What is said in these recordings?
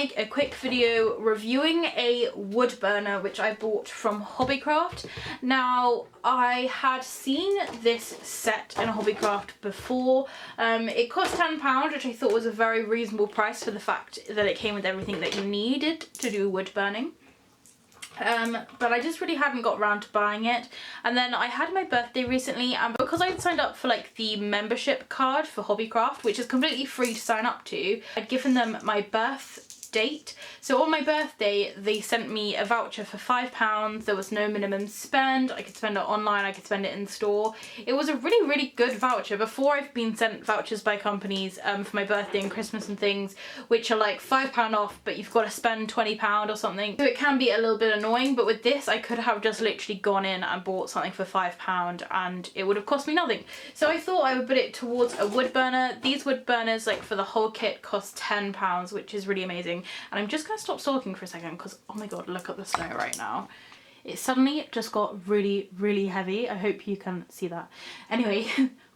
make a quick video reviewing a wood burner which I bought from Hobbycraft. Now, I had seen this set in Hobbycraft before. It cost £10, which I thought was a very reasonable price for the fact that it came with everything that you needed to do wood burning. But I just really hadn't got around to buying it, and then I had my birthday recently, and because I'd signed up for like the membership card for Hobbycraft, which is completely free to sign up to, I'd given them my birth date. So on my birthday they sent me a voucher for £5. There was no minimum spend. I could spend it online, I could spend it in store. It was a really good voucher. Before, I've been sent vouchers by companies for my birthday and Christmas and things, which are like £5 off, but you've got to spend £20 or something, so it can be a little bit annoying. But with this, I could have just literally gone in and bought something for £5 and it would have cost me nothing. So I thought I would put it towards a wood burner. These wood burners, like for the whole kit, cost £10, which is really amazing. And I'm just going to stop talking for a second because, oh my god, look at the snow right now. It suddenly just got really heavy. I hope you can see that. Anyway,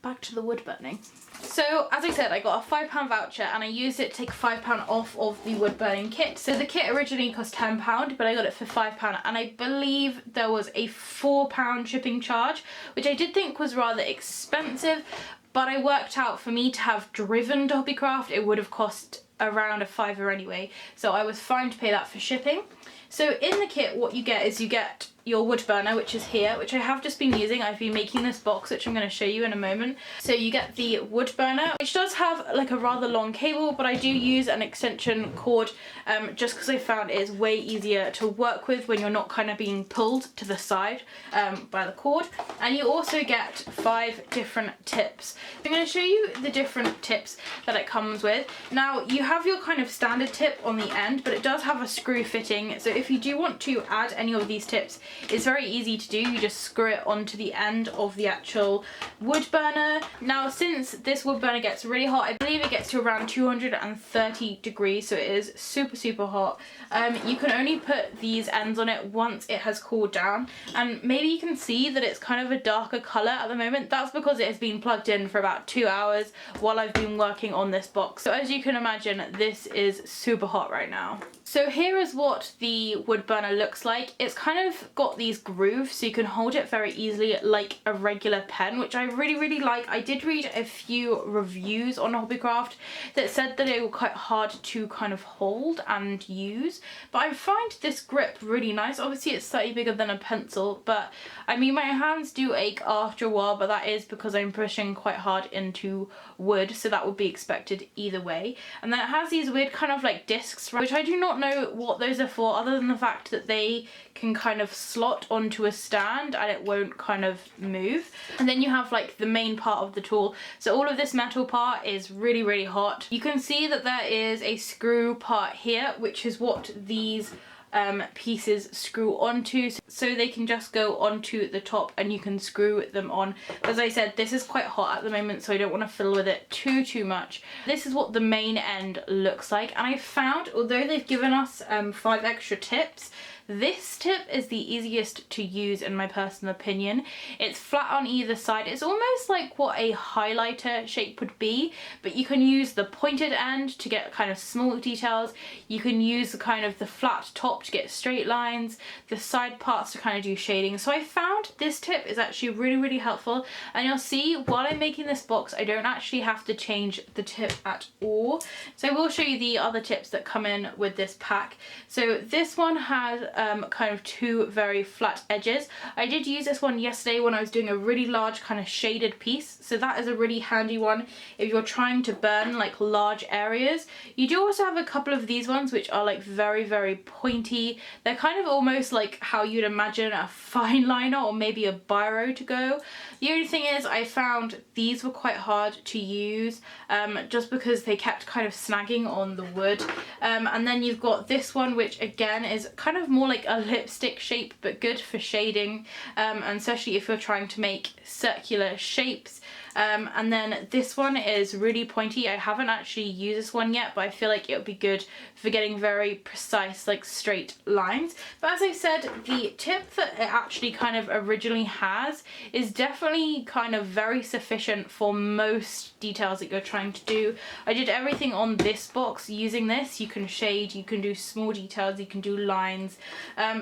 back to the wood burning. So, as I said, I got a £5 voucher and I used it to take £5 off of the wood burning kit. So the kit originally cost £10, but I got it for £5, and I believe there was a £4 shipping charge, which I did think was rather expensive, but I worked out for me to have driven to Hobbycraft, it would have cost around a £5 anyway, so I was fine to pay that for shipping. So in the kit, what you get is you get your wood burner, which is here, which I have just been using. I've been making this box, which I'm going to show you in a moment. So you get the wood burner, which does have like a rather long cable, but I do use an extension cord just because I found it is way easier to work with when you're not kind of being pulled to the side by the cord. And you also get 5 different tips. I'm going to show you the different tips that it comes with. Now, you have your kind of standard tip on the end, but it does have a screw fitting. So if you do want to add any of these tips, it's very easy to do. You just screw it onto the end of the actual wood burner. Now, since this wood burner gets really hot, I believe it gets to around 230 degrees, so it is super hot. You can only put these ends on it once it has cooled down, and maybe you can see that it's kind of a darker colour at the moment. That's because it has been plugged in for about 2 hours while I've been working on this box. So as you can imagine, this is super hot right now. So here is what the wood burner looks like. It's kind of got these grooves so you can hold it very easily like a regular pen, which I really like. I did read a few reviews on Hobbycraft that said that they were quite hard to kind of hold and use, but I find this grip really nice. Obviously it's slightly bigger than a pencil, but I mean, my hands do ache after a while, but that is because I'm pushing quite hard into wood, so that would be expected either way. And then it has these weird kind of like discs, which I do not know what those are for, other than the fact that they can kind of slot onto a stand and it won't kind of move. And then you have like the main part of the tool. So all of this metal part is really hot. You can see that there is a screw part here, which is what these pieces screw onto, so they can just go onto the top and you can screw them on. As I said, this is quite hot at the moment, so I don't want to fiddle with it too much. This is what the main end looks like, and I found, although they've given us 5 extra tips, this tip is the easiest to use in my personal opinion. It's flat on either side. It's almost like what a highlighter shape would be, but you can use the pointed end to get kind of small details. You can use the kind of the flat top to get straight lines, the side parts to kind of do shading. So I found this tip is actually really helpful, and you'll see while I'm making this box I don't actually have to change the tip at all. So I will show you the other tips that come in with this pack. So this one has kind of 2 very flat edges. I did use this one yesterday when I was doing a really large kind of shaded piece, so that is a really handy one if you're trying to burn like large areas. You do also have a couple of these ones which are like very pointy. They're kind of almost like how you'd imagine a fine liner or maybe a biro to go. The only thing is I found these were quite hard to use just because they kept kind of snagging on the wood. And then you've got this one, which again is kind of more like a lipstick shape, but good for shading, and especially if you're trying to make circular shapes. And then this one is really pointy. I haven't actually used this one yet, but I feel like it would be good for getting very precise, like straight lines. But as I said, the tip that it actually kind of originally has is definitely kind of very sufficient for most details that you're trying to do. I did everything on this box using this. You can shade, you can do small details, you can do lines.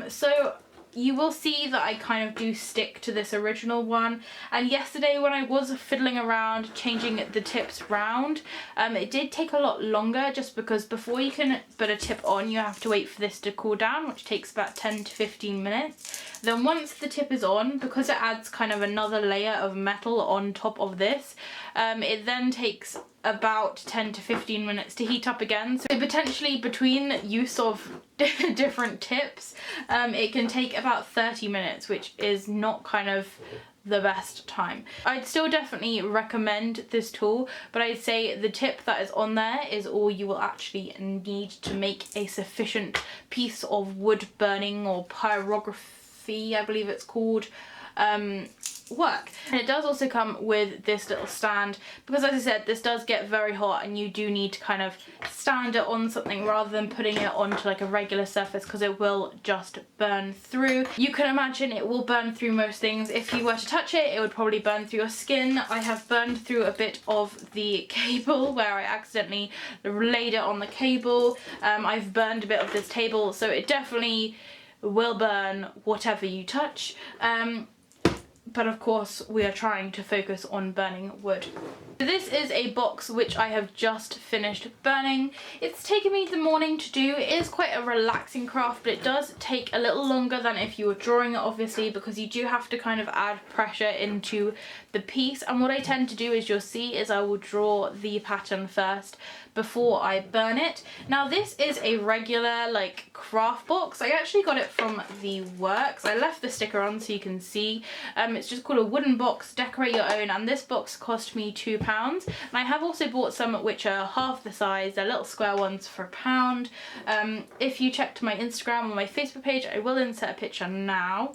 So you will see that I kind of do stick to this original one. And yesterday when I was fiddling around changing the tips round, it did take a lot longer, just because before you can put a tip on you have to wait for this to cool down, which takes about 10 to 15 minutes. Then once the tip is on, because it adds kind of another layer of metal on top of this, it then takes about 10 to 15 minutes to heat up again. So potentially between use of different tips, it can take about 30 minutes, which is not kind of the best time. I'd still definitely recommend this tool, but I'd say the tip that is on there is all you will actually need to make a sufficient piece of wood burning or pyrography, I believe it's called, work. And it does also come with this little stand, because as I said, this does get very hot and you do need to kind of stand it on something rather than putting it onto like a regular surface, because it will just burn through. You can imagine it will burn through most things. If you were to touch it, it would probably burn through your skin. I have burned through a bit of the cable where I accidentally laid it on the cable. I've burned a bit of this table, so it definitely will burn whatever you touch. But of course we are trying to focus on burning wood. This is a box which I have just finished burning. It's taken me the morning to do. It is quite a relaxing craft, but it does take a little longer than if you were drawing it, obviously, because you do have to kind of add pressure into the piece. And what I tend to do, as you'll see, is I will draw the pattern first before I burn it. Now this is a regular like craft box. I actually got it from the Works. I left the sticker on so you can see. It's just called a wooden box, decorate your own, and this box cost me £2. And I have also bought some which are half the size. They're little square ones for £1. If you check to my Instagram or my Facebook page, I will insert a picture now.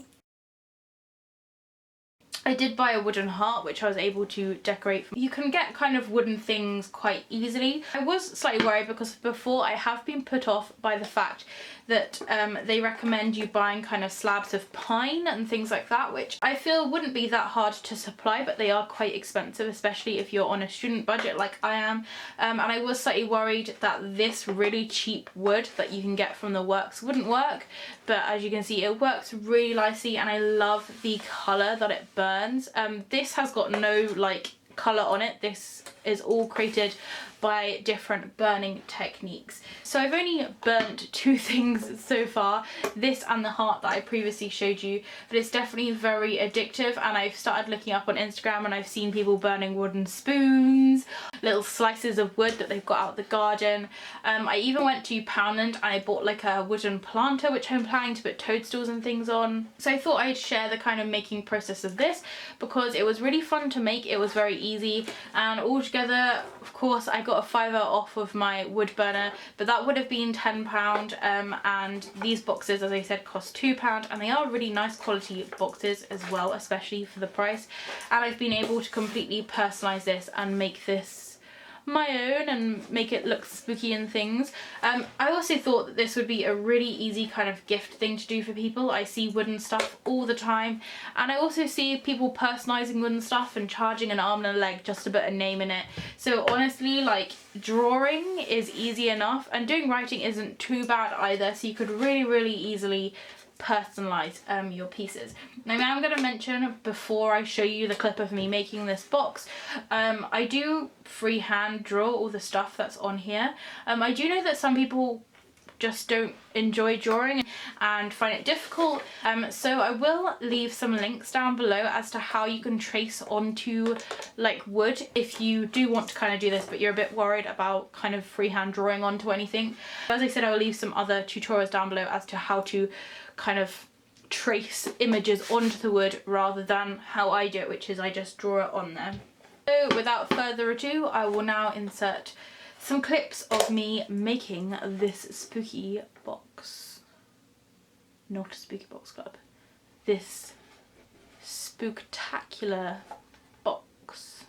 I did buy a wooden heart which I was able to decorate. You can get kind of wooden things quite easily. I was slightly worried because before I have been put off by the fact that they recommend you buying kind of slabs of pine and things like that, which I feel wouldn't be that hard to supply, but they are quite expensive, especially if you're on a student budget like I am. And I was slightly worried that this really cheap wood that you can get from the Works wouldn't work, but as you can see it works really nicely, and I love the colour that it burns. This has got no like colour on it. This is all created by different burning techniques. So I've only burnt 2 things so far, this and the heart that I previously showed you, but it's definitely very addictive. And I've started looking up on Instagram and I've seen people burning wooden spoons, little slices of wood that they've got out of the garden. I even went to Poundland and I bought like a wooden planter which I'm planning to put toadstools and things on. So I thought I'd share the kind of making process of this because it was really fun to make. It was very easy, and altogether of course I got a £5 off of my wood burner, but that would have been £10. And these boxes, as I said, cost £2, and they are really nice quality boxes as well, especially for the price. And I've been able to completely personalize this and make this my own and make it look spooky and things. I also thought that this would be a really easy kind of gift thing to do for people. I see wooden stuff all the time, and I also see people personalizing wooden stuff and charging an arm and a leg just to put a name in it. So honestly, like, drawing is easy enough, and doing writing isn't too bad either, so you could really easily personalize your pieces. Now I'm going to mention, before I show you the clip of me making this box, I do freehand draw all the stuff that's on here. I do know that some people just don't enjoy drawing and find it difficult, so I will leave some links down below as to how you can trace onto like wood if you do want to kind of do this but you're a bit worried about kind of freehand drawing onto anything. As I said, I will leave some other tutorials down below as to how to kind of trace images onto the wood rather than how I do it, which is I just draw it on there. So without further ado, I will now insert some clips of me making this spooky box. Not a spooky box club. This spooktacular box.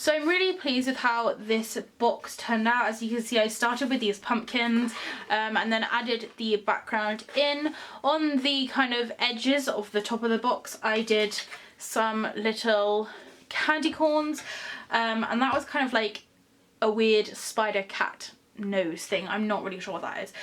So I'm really pleased with how this box turned out. As you can see, I started with these pumpkins and then added the background in. On the kind of edges of the top of the box, I did some little candy corns and that was kind of like a weird spider cat nose thing. I'm not really sure what that is.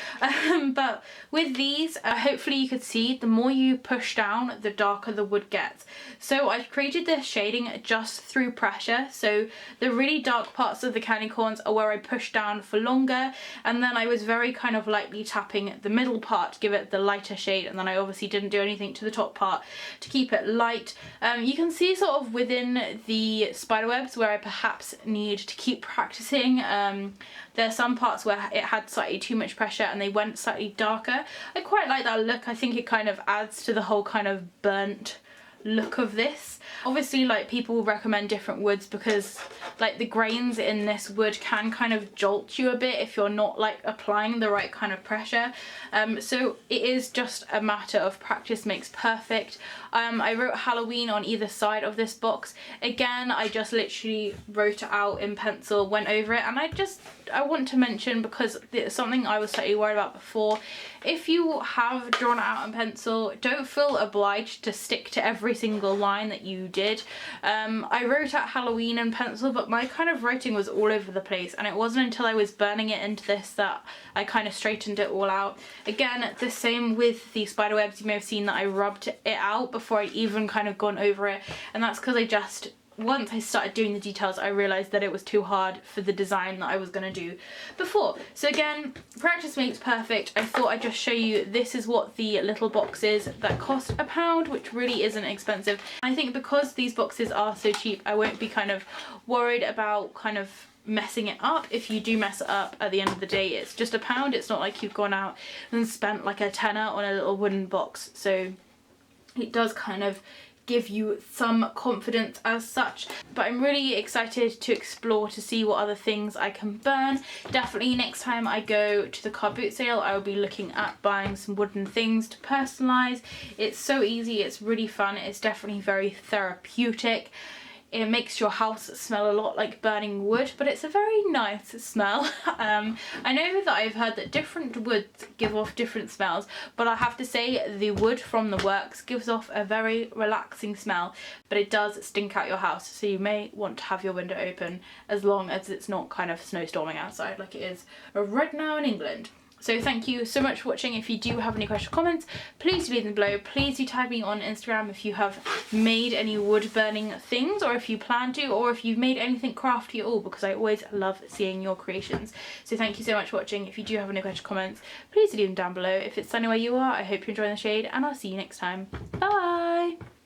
But with these, hopefully you could see, the more you push down, the darker the wood gets. So I've created this shading just through pressure. So the really dark parts of the candy corns are where I push down for longer, and then I was very kind of lightly tapping the middle part to give it the lighter shade, and then I obviously didn't do anything to the top part to keep it light. You can see sort of within the spiderwebs where I perhaps need to keep practicing. There's some parts where it had slightly too much pressure and they went slightly darker. I quite like that look. I think it kind of adds to the whole kind of burnt look of this. Obviously, like, people recommend different woods because like the grains in this wood can kind of jolt you a bit if you're not like applying the right kind of pressure. So it is just a matter of practice makes perfect. I wrote Halloween on either side of this box. Again, I just literally wrote it out in pencil, went over it, and I want to mention, because it's something I was slightly worried about before, if you have drawn it out in pencil, don't feel obliged to stick to every single line that you did. I wrote out Halloween in pencil, but my kind of writing was all over the place, and it wasn't until I was burning it into this that I kind of straightened it all out. Again, the same with the spiderwebs. You may have seen that I rubbed it out before I'd even kind of gone over it, and that's because once I started doing the details, I realised that it was too hard for the design that I was going to do before. So again, practice makes perfect. I thought I'd just show you, this is what the little box is that cost £1, which really isn't expensive. I think because these boxes are so cheap, I won't be kind of worried about kind of messing it up. If you do mess it up, at the end of the day, it's just £1. It's not like you've gone out and spent like a tenner on a little wooden box. So it does kind of give you some confidence as such. But I'm really excited to explore to see what other things I can burn. Definitely next time I go to the car boot sale, I will be looking at buying some wooden things to personalise. It's so easy, it's really fun, it's definitely very therapeutic. It makes your house smell a lot like burning wood, but it's a very nice smell. I know that I've heard that different woods give off different smells, but I have to say the wood from the works gives off a very relaxing smell, but it does stink out your house, so you may want to have your window open as long as it's not kind of snowstorming outside like it is right now in England. So thank you so much for watching. If you do have any questions or comments, please do leave them below. Please do tag me on Instagram if you have made any wood burning things, or if you plan to, or if you've made anything crafty at all, because I always love seeing your creations. So thank you so much for watching. If you do have any questions or comments, please do leave them down below. If it's sunny where you are, I hope you're enjoying the shade, and I'll see you next time. Bye!